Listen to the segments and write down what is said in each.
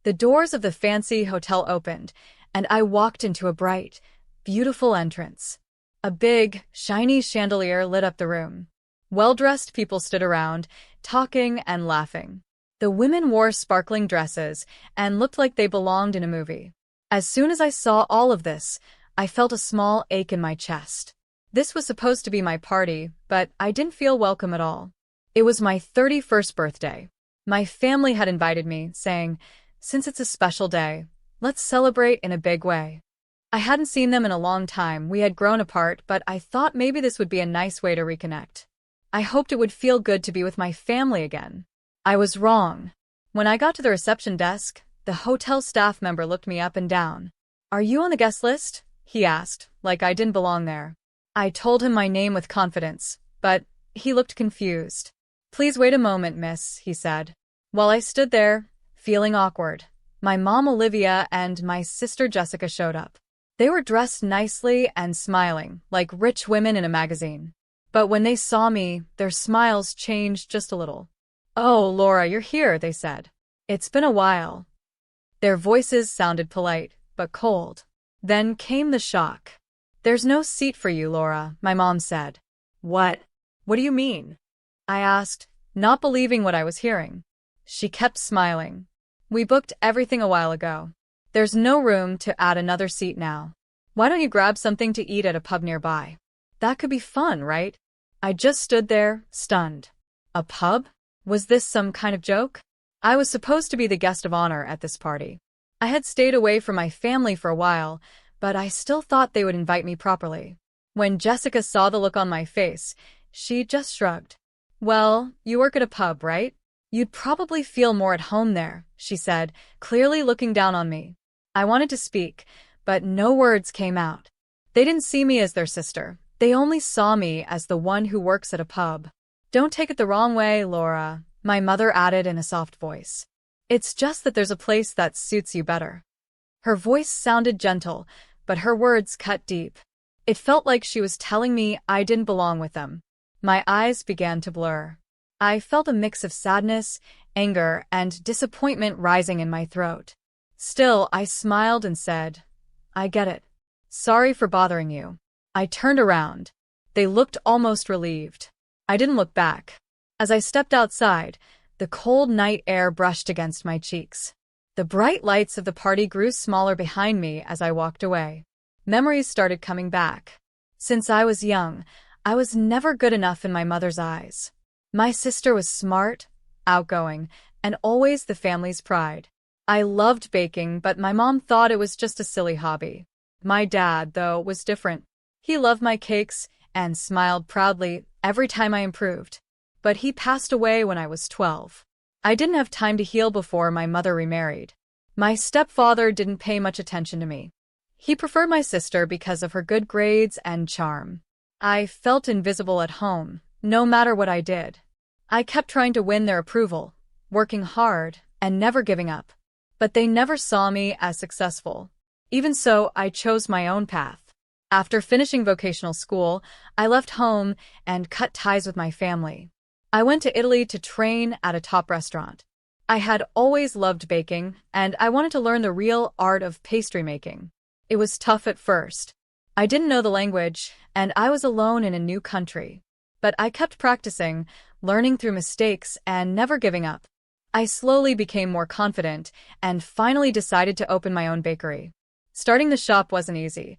The doors of the fancy hotel opened, and I walked into a bright, beautiful entrance. A big, shiny chandelier lit up the room. Well-dressed people stood around, talking and laughing. The women wore sparkling dresses and looked like they belonged in a movie. As soon as I saw all of this, I felt a small ache in my chest. This was supposed to be my party, but I didn't feel welcome at all. It was my 31st birthday. My family had invited me, saying, "Since it's a special day, let's celebrate in a big way." I hadn't seen them in a long time. We had grown apart, but I thought maybe this would be a nice way to reconnect. I hoped it would feel good to be with my family again. I was wrong. When I got to the reception desk, the hotel staff member looked me up and down. "Are you on the guest list?" he asked, like I didn't belong there. I told him my name with confidence, but he looked confused. "Please wait a moment, miss," he said. While I stood there, feeling awkward, my mom Olivia and my sister Jessica showed up. They were dressed nicely and smiling, like rich women in a magazine. But when they saw me, their smiles changed just a little. "Oh, Laura, you're here," they said. "It's been a while." Their voices sounded polite, but cold. Then came the shock. "There's no seat for you, Laura," my mom said. "What? What do you mean?" I asked, not believing what I was hearing. She kept smiling. "We booked everything a while ago. There's no room to add another seat now. Why don't you grab something to eat at a pub nearby? That could be fun, right?" I just stood there, stunned. A pub? Was this some kind of joke? I was supposed to be the guest of honor at this party. I had stayed away from my family for a while, but I still thought they would invite me properly. When Jessica saw the look on my face, she just shrugged. "Well, you work at a pub, right? You'd probably feel more at home there," she said, clearly looking down on me. I wanted to speak, but no words came out. They didn't see me as their sister. They only saw me as the one who works at a pub. "Don't take it the wrong way, Laura," my mother added in a soft voice. "It's just that there's a place that suits you better." Her voice sounded gentle, but her words cut deep. It felt like she was telling me I didn't belong with them. My eyes began to blur. I felt a mix of sadness, anger, and disappointment rising in my throat. Still, I smiled and said, "I get it. Sorry for bothering you." I turned around. They looked almost relieved. I didn't look back. As I stepped outside, the cold night air brushed against my cheeks. The bright lights of the party grew smaller behind me as I walked away. Memories started coming back. Since I was young, I was never good enough in my mother's eyes. My sister was smart, outgoing, and always the family's pride. I loved baking, but my mom thought it was just a silly hobby. My dad, though, was different. He loved my cakes and smiled proudly every time I improved. But he passed away when I was 12. I didn't have time to heal before my mother remarried. My stepfather didn't pay much attention to me. He preferred my sister because of her good grades and charm. I felt invisible at home, no matter what I did. I kept trying to win their approval, working hard and never giving up. But they never saw me as successful. Even so, I chose my own path. After finishing vocational school, I left home and cut ties with my family. I went to Italy to train at a top restaurant. I had always loved baking, and I wanted to learn the real art of pastry making. It was tough at first. I didn't know the language, and I was alone in a new country. But I kept practicing, learning through mistakes, and never giving up. I slowly became more confident and finally decided to open my own bakery. Starting the shop wasn't easy.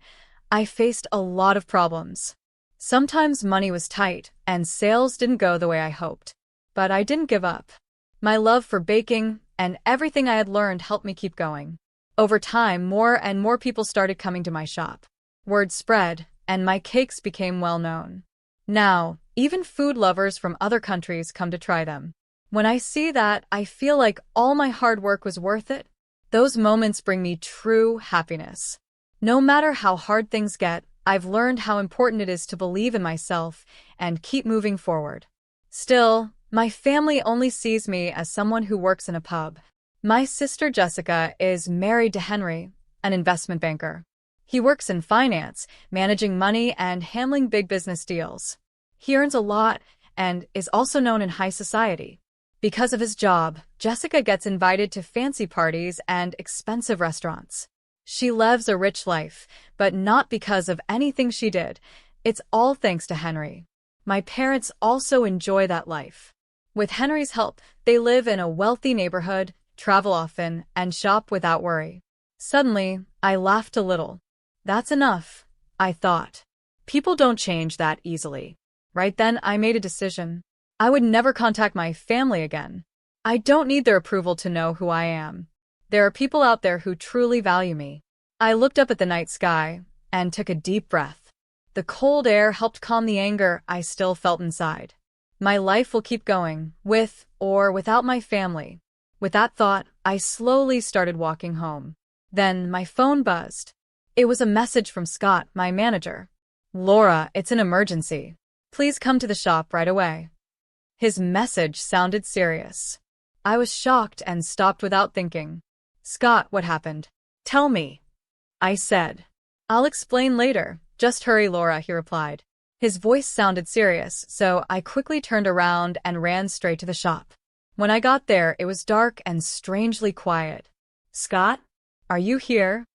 I faced a lot of problems. Sometimes money was tight and sales didn't go the way I hoped. But I didn't give up. My love for baking and everything I had learned helped me keep going. Over time, more and more people started coming to my shop. Word spread, and my cakes became well known. Now, even food lovers from other countries come to try them. When I see that, I feel like all my hard work was worth it. Those moments bring me true happiness. No matter how hard things get, I've learned how important it is to believe in myself and keep moving forward. Still, my family only sees me as someone who works in a pub. My sister Jessica is married to Henry, an investment banker. He works in finance, managing money and handling big business deals. He earns a lot and is also known in high society. Because of his job, Jessica gets invited to fancy parties and expensive restaurants. She lives a rich life, but not because of anything she did. It's all thanks to Henry. My parents also enjoy that life. With Henry's help, they live in a wealthy neighborhood, travel often, and shop without worry. Suddenly, I laughed a little. That's enough, I thought. People don't change that easily. Right then, I made a decision. I would never contact my family again. I don't need their approval to know who I am. There are people out there who truly value me. I looked up at the night sky and took a deep breath. The cold air helped calm the anger I still felt inside. My life will keep going, with or without my family. With that thought, I slowly started walking home. Then my phone buzzed. It was a message from Scott, my manager. "Laura, it's an emergency. Please come to the shop right away." His message sounded serious. I was shocked and stopped without thinking. "Scott, what happened? Tell me," I said. "I'll explain later. Just hurry, Laura," he replied. His voice sounded serious, so I quickly turned around and ran straight to the shop. When I got there, it was dark and strangely quiet. "Scott, are you here?"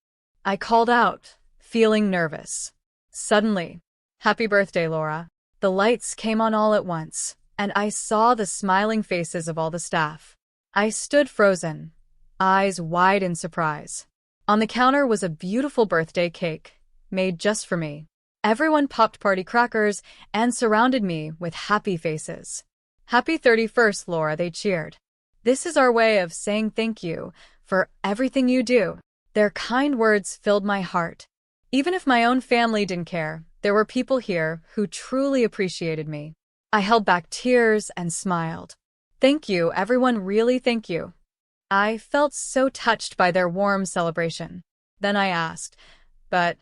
I called out, feeling nervous. Suddenly, "Happy birthday, Laura." The lights came on all at once, and I saw the smiling faces of all the staff. I stood frozen, eyes wide in surprise. On the counter was a beautiful birthday cake, made just for me. Everyone popped party crackers and surrounded me with happy faces. "Happy 31st, Laura," they cheered. "This is our way of saying thank you for everything you do." Their kind words filled my heart. Even if my own family didn't care, there were people here who truly appreciated me. I held back tears and smiled. "Thank you, everyone, really thank you." I felt so touched by their warm celebration. Then I asked, "But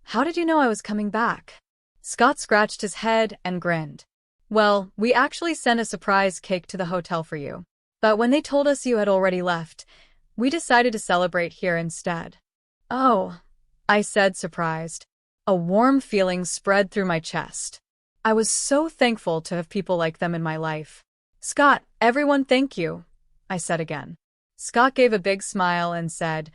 how did you know I was coming back?" Scott scratched his head and grinned. "Well, we actually sent a surprise cake to the hotel for you. But when they told us you had already left, we decided to celebrate here instead." "Oh," I said, surprised. A warm feeling spread through my chest. I was so thankful to have people like them in my life. "Scott, everyone, thank you," I said again. Scott gave a big smile and said,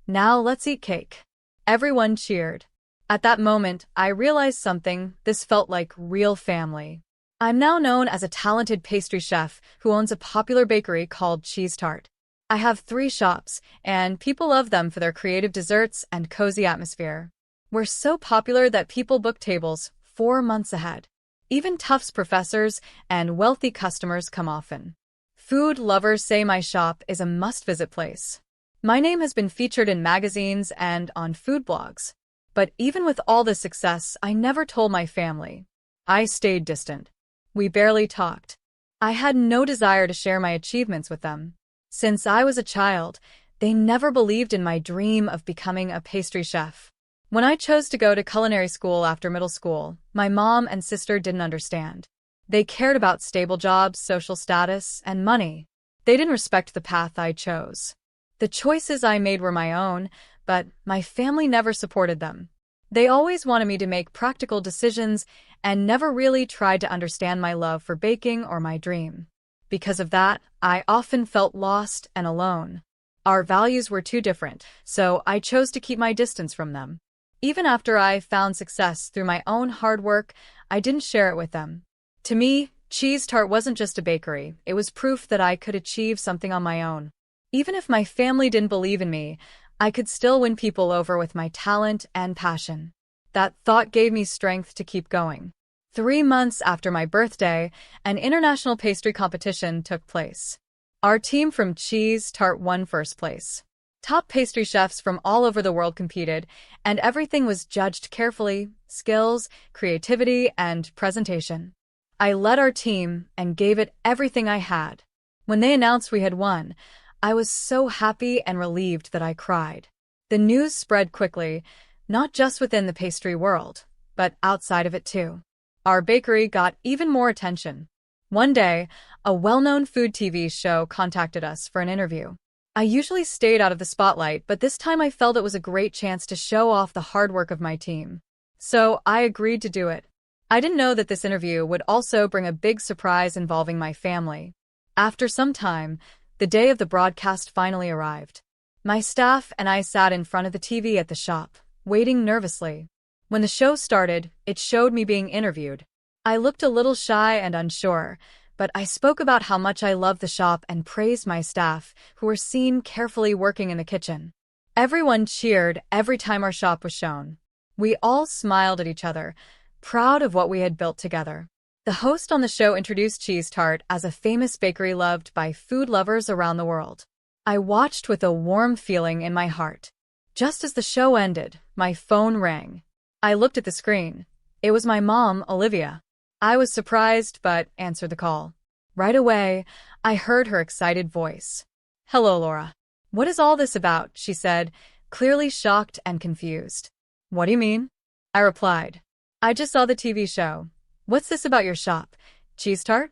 "Now let's eat cake." Everyone cheered. At that moment, I realized something. This felt like real family. I'm now known as a talented pastry chef who owns a popular bakery called Cheese Tart. I have 3 shops, and people love them for their creative desserts and cozy atmosphere. We're so popular that people book tables 4 months ahead. Even Tufts professors and wealthy customers come often. Food lovers say my shop is a must-visit place. My name has been featured in magazines and on food blogs. But even with all this success, I never told my family. I stayed distant. We barely talked. I had no desire to share my achievements with them. Since I was a child, they never believed in my dream of becoming a pastry chef. When I chose to go to culinary school after middle school, my mom and sister didn't understand. They cared about stable jobs, social status, and money. They didn't respect the path I chose. The choices I made were my own, but my family never supported them. They always wanted me to make practical decisions and never really tried to understand my love for baking or my dream. Because of that, I often felt lost and alone. Our values were too different, so I chose to keep my distance from them. Even after I found success through my own hard work, I didn't share it with them. To me, Cheese Tart wasn't just a bakery, it was proof that I could achieve something on my own. Even if my family didn't believe in me, I could still win people over with my talent and passion. That thought gave me strength to keep going. 3 months after my birthday, an international pastry competition took place. Our team from Cheese Tart won first place. Top pastry chefs from all over the world competed, and everything was judged carefully: skills, creativity, and presentation. I led our team and gave it everything I had. When they announced we had won, I was so happy and relieved that I cried. The news spread quickly, not just within the pastry world, but outside of it too. Our bakery got even more attention. One day, a well-known food TV show contacted us for an interview. I usually stayed out of the spotlight, but this time I felt it was a great chance to show off the hard work of my team. So I agreed to do it. I didn't know that this interview would also bring a big surprise involving my family. After some time, the day of the broadcast finally arrived. My staff and I sat in front of the TV at the shop, waiting nervously. When the show started, it showed me being interviewed. I looked a little shy and unsure, but I spoke about how much I loved the shop and praised my staff, who were seen carefully working in the kitchen. Everyone cheered every time our shop was shown. We all smiled at each other, proud of what we had built together. The host on the show introduced cheese tart as a famous bakery loved by food lovers around the world. I watched with a warm feeling in my heart. Just as the show ended, my phone rang. I looked at the screen. It was my mom, Olivia. I was surprised, but answered the call. Right away, I heard her excited voice. "Hello, Laura. What is all this about?" she said, clearly shocked and confused. "What do you mean?" I replied. "I just saw the TV show. What's this about your shop? Cheese tart?"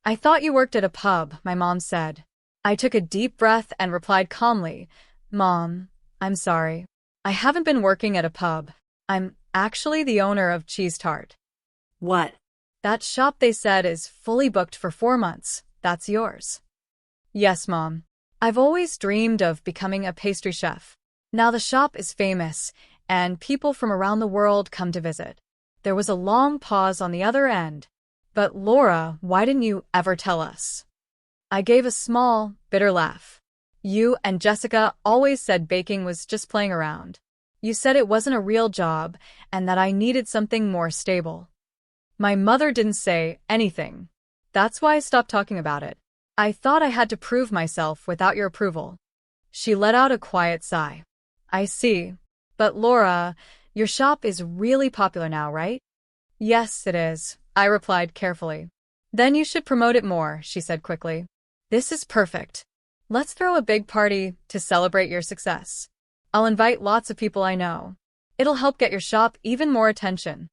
"I thought you worked at a pub," my mom said. I took a deep breath and replied calmly, "Mom, I'm sorry. I haven't been working at a pub. I'm actually the owner of Cheese Tart." "What?" "That shop they said is fully booked for 4 months. That's yours." "Yes, Mom. I've always dreamed of becoming a pastry chef. Now the shop is famous, and people from around the world come to visit." There was a long pause on the other end. "But Laura, why didn't you ever tell us?" I gave a small, bitter laugh. "You and Jessica always said baking was just playing around. You said it wasn't a real job and that I needed something more stable." My mother didn't say anything. That's why I stopped talking about it. "I thought I had to prove myself without your approval." She let out a quiet sigh. "I see. But Laura, your shop is really popular now, right?" "Yes, it is," I replied carefully. "Then you should promote it more," she said quickly. "This is perfect. Let's throw a big party to celebrate your success. I'll invite lots of people I know. It'll help get your shop even more attention."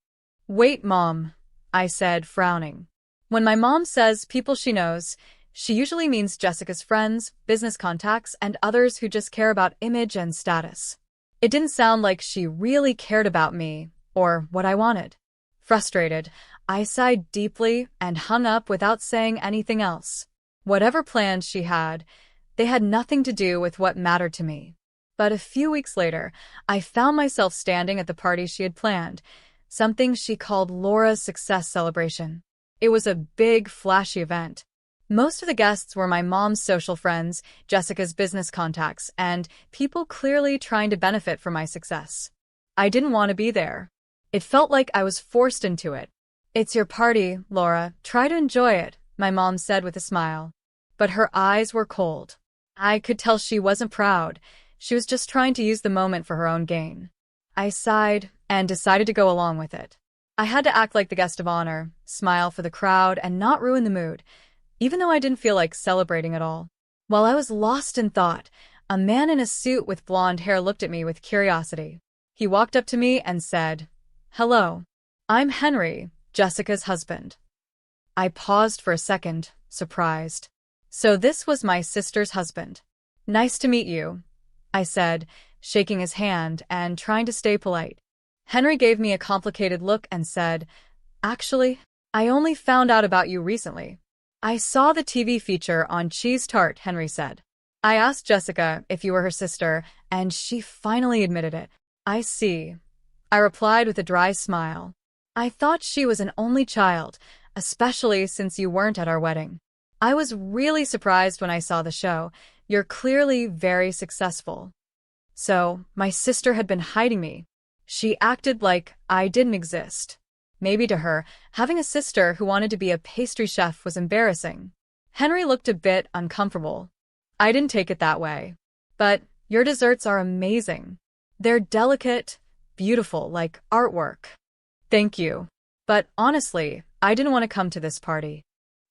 "Wait, Mom," I said, frowning. When my mom says people she knows, she usually means Jessica's friends, business contacts, and others who just care about image and status. It didn't sound like she really cared about me or what I wanted. Frustrated, I sighed deeply and hung up without saying anything else. Whatever plans she had, they had nothing to do with what mattered to me. But a few weeks later, I found myself standing at the party she had planned, something she called Laura's Success Celebration. It was a big, flashy event. Most of the guests were my mom's social friends, Jessica's business contacts, and people clearly trying to benefit from my success. I didn't want to be there. It felt like I was forced into it. "It's your party, Laura. Try to enjoy it," my mom said with a smile. But her eyes were cold. I could tell she wasn't proud. She was just trying to use the moment for her own gain. I sighed and decided to go along with it. I had to act like the guest of honor, smile for the crowd, and not ruin the mood, even though I didn't feel like celebrating at all. While I was lost in thought, a man in a suit with blonde hair looked at me with curiosity. He walked up to me and said, "Hello. I'm Henry, Jessica's husband." I paused for a second, surprised. So this was my sister's husband. "Nice to meet you," I said, shaking his hand and trying to stay polite. Henry gave me a complicated look and said, "Actually, I only found out about you recently." "I saw the TV feature on Cheese Tart," Henry said. "I asked Jessica if you were her sister, and she finally admitted it." "I see," I replied with a dry smile. "I thought she was an only child, especially since you weren't at our wedding." "I was really surprised when I saw the show. You're clearly very successful." So, my sister had been hiding me. She acted like I didn't exist. Maybe to her, having a sister who wanted to be a pastry chef was embarrassing. Henry looked a bit uncomfortable. I didn't take it that way. "But your desserts are amazing. They're delicate, beautiful, like artwork." "Thank you. But honestly, I didn't want to come to this party."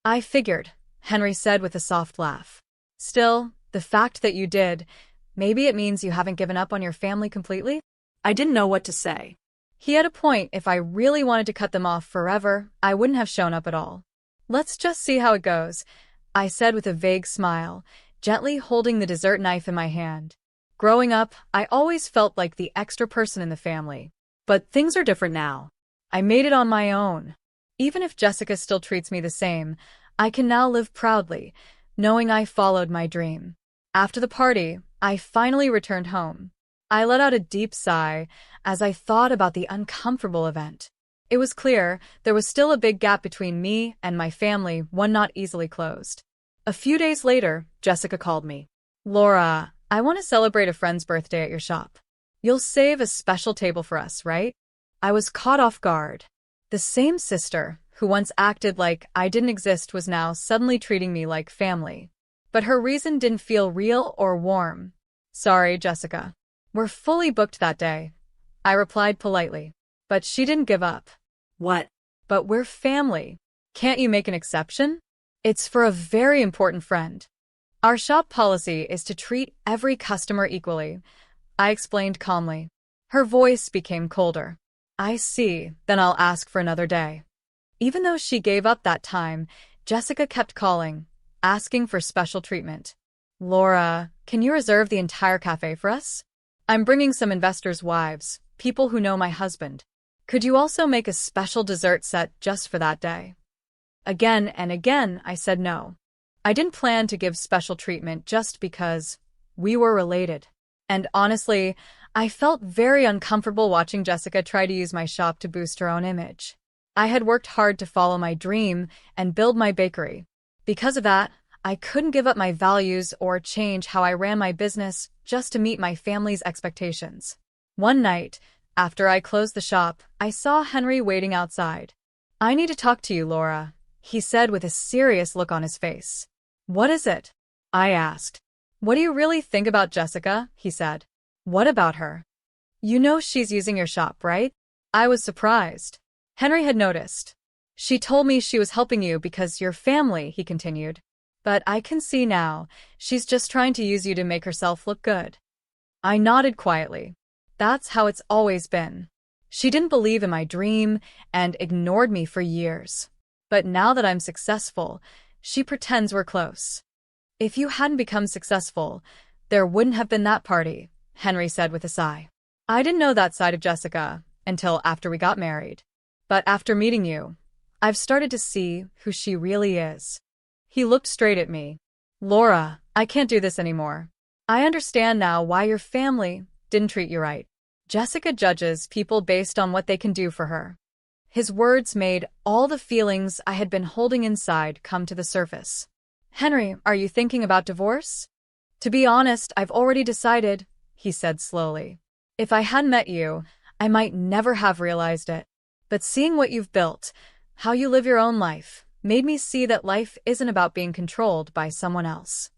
"I figured," Henry said with a soft laugh. "Still, the fact that you did, maybe it means you haven't given up on your family completely?" I didn't know what to say. He had a point. If I really wanted to cut them off forever, I wouldn't have shown up at all. "Let's just see how it goes," I said with a vague smile, gently holding the dessert knife in my hand. Growing up, I always felt like the extra person in the family. But things are different now. I made it on my own. Even if Jessica still treats me the same, I can now live proudly, knowing I followed my dream. After the party, I finally returned home. I let out a deep sigh as I thought about the uncomfortable event. It was clear there was still a big gap between me and my family, one not easily closed. A few days later, Jessica called me. Laura, I want to celebrate a friend's birthday at your shop. You'll save a special table for us, right? I was caught off guard. The same sister who once acted like I didn't exist was now suddenly treating me like family. But her reason didn't feel real or warm. Sorry, Jessica. We're fully booked that day. I replied politely. But she didn't give up. What? But we're family. Can't you make an exception? It's for a very important friend. Our shop policy is to treat every customer equally, I explained calmly. Her voice became colder. I see, then I'll ask for another day. Even though she gave up that time, Jessica kept calling, asking for special treatment. Laura, can you reserve the entire cafe for us? I'm bringing some investors' wives, people who know my husband. Could you also make a special dessert set just for that day? Again and again, I said no. I didn't plan to give special treatment just because we were related. And honestly, I felt very uncomfortable watching Jessica try to use my shop to boost her own image. I had worked hard to follow my dream and build my bakery. Because of that, I couldn't give up my values or change how I ran my business just to meet my family's expectations. One night, after I closed the shop, I saw Henry waiting outside. I need to talk to you, Laura, he said with a serious look on his face. What is it? I asked. What do you really think about Jessica? He said. What about her? You know she's using your shop, right? I was surprised. Henry had noticed. She told me she was helping you because you're family, he continued. But I can see now, she's just trying to use you to make herself look good. I nodded quietly. That's how it's always been. She didn't believe in my dream and ignored me for years. But now that I'm successful, she pretends we're close. If you hadn't become successful, there wouldn't have been that party, Henry said with a sigh. I didn't know that side of Jessica until after we got married. But after meeting you, I've started to see who she really is. He looked straight at me. Laura, I can't do this anymore. I understand now why your family didn't treat you right. Jessica judges people based on what they can do for her. His words made all the feelings I had been holding inside come to the surface. Henry, are you thinking about divorce? To be honest, I've already decided, he said slowly. If I hadn't met you, I might never have realized it. But seeing what you've built, how you live your own life, made me see that life isn't about being controlled by someone else.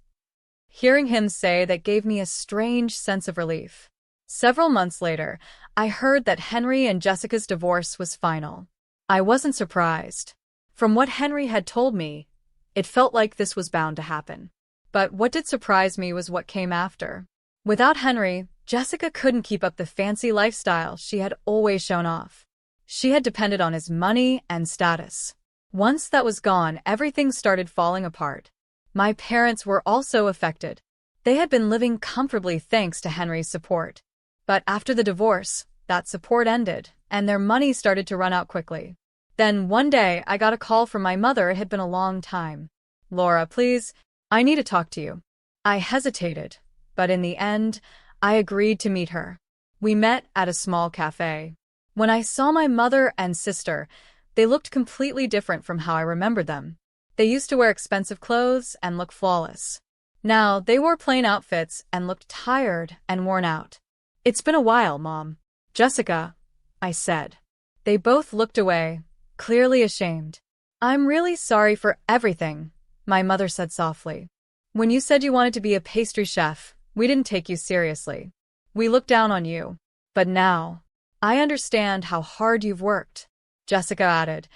Hearing him say that gave me a strange sense of relief. Several months later, I heard that Henry and Jessica's divorce was final. I wasn't surprised. From what Henry had told me, it felt like this was bound to happen. But what did surprise me was what came after. Without Henry, Jessica couldn't keep up the fancy lifestyle she had always shown off. She had depended on his money and status. Once that was gone, everything started falling apart. My parents were also affected. They had been living comfortably thanks to Henry's support. But after the divorce, that support ended, and their money started to run out quickly. Then one day, I got a call from my mother. It had been a long time. Laura, please, I need to talk to you. I hesitated, but in the end, I agreed to meet her. We met at a small cafe. When I saw my mother and sister, they looked completely different from how I remembered them. They used to wear expensive clothes and look flawless. Now, they wore plain outfits and looked tired and worn out. It's been a while, Mom. Jessica, I said. They both looked away, clearly ashamed. I'm really sorry for everything, my mother said softly. When you said you wanted to be a pastry chef, we didn't take you seriously. We looked down on you. But now, I understand how hard you've worked. Jessica added,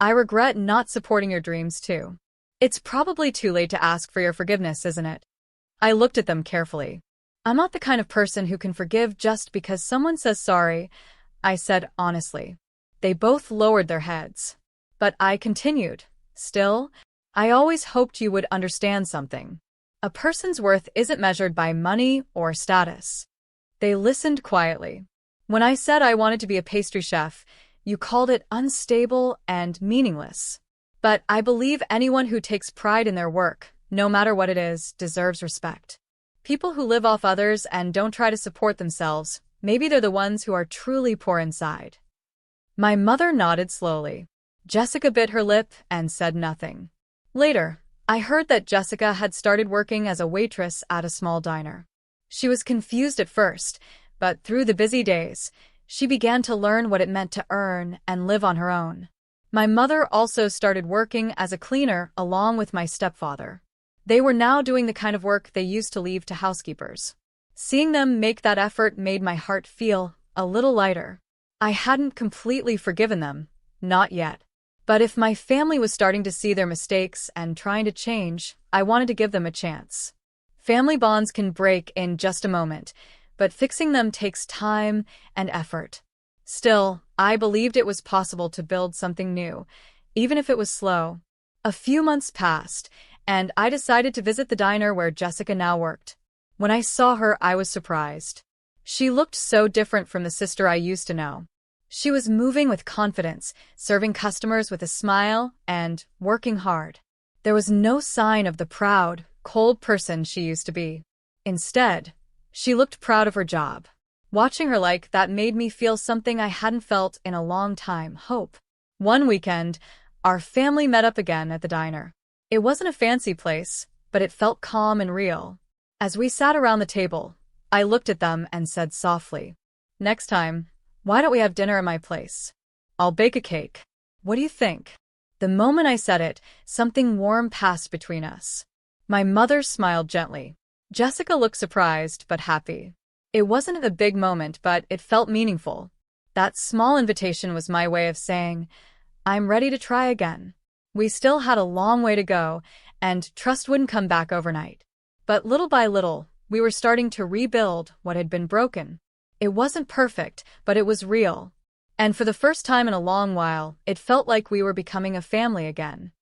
I regret not supporting your dreams too. It's probably too late to ask for your forgiveness, isn't it? I looked at them carefully. I'm not the kind of person who can forgive just because someone says sorry, I said honestly. They both lowered their heads. But I continued. Still, I always hoped you would understand something. A person's worth isn't measured by money or status. They listened quietly. When I said I wanted to be a pastry chef, you called it unstable and meaningless. But I believe anyone who takes pride in their work no matter what it is, deserves respect. People who live off others and don't try to support themselves, maybe they're the ones who are truly poor inside. My mother nodded slowly. Jessica bit her lip and said nothing. Later, I heard that Jessica had started working as a waitress at a small diner. She was confused at first, but through the busy days, she began to learn what it meant to earn and live on her own. My mother also started working as a cleaner along with my stepfather. They were now doing the kind of work they used to leave to housekeepers. Seeing them make that effort made my heart feel a little lighter. I hadn't completely forgiven them, not yet. But if my family was starting to see their mistakes and trying to change, I wanted to give them a chance. Family bonds can break in just a moment, but fixing them takes time and effort. Still, I believed it was possible to build something new, even if it was slow. A few months passed, and I decided to visit the diner where Jessica now worked. When I saw her, I was surprised. She looked so different from the sister I used to know. She was moving with confidence, serving customers with a smile, and working hard. There was no sign of the proud, cold person she used to be. Instead, she looked proud of her job. Watching her like that made me feel something I hadn't felt in a long time: hope. One weekend, our family met up again at the diner. It wasn't a fancy place, but it felt calm and real. As we sat around the table, I looked at them and said softly, "Next time, why don't we have dinner at my place? I'll bake a cake. What do you think?" The moment I said it, something warm passed between us. My mother smiled gently. Jessica looked surprised but happy. It wasn't a big moment, but it felt meaningful. That small invitation was my way of saying, I'm ready to try again. We still had a long way to go, and trust wouldn't come back overnight. But little by little, we were starting to rebuild what had been broken. It wasn't perfect, but it was real. And for the first time in a long while, it felt like we were becoming a family again.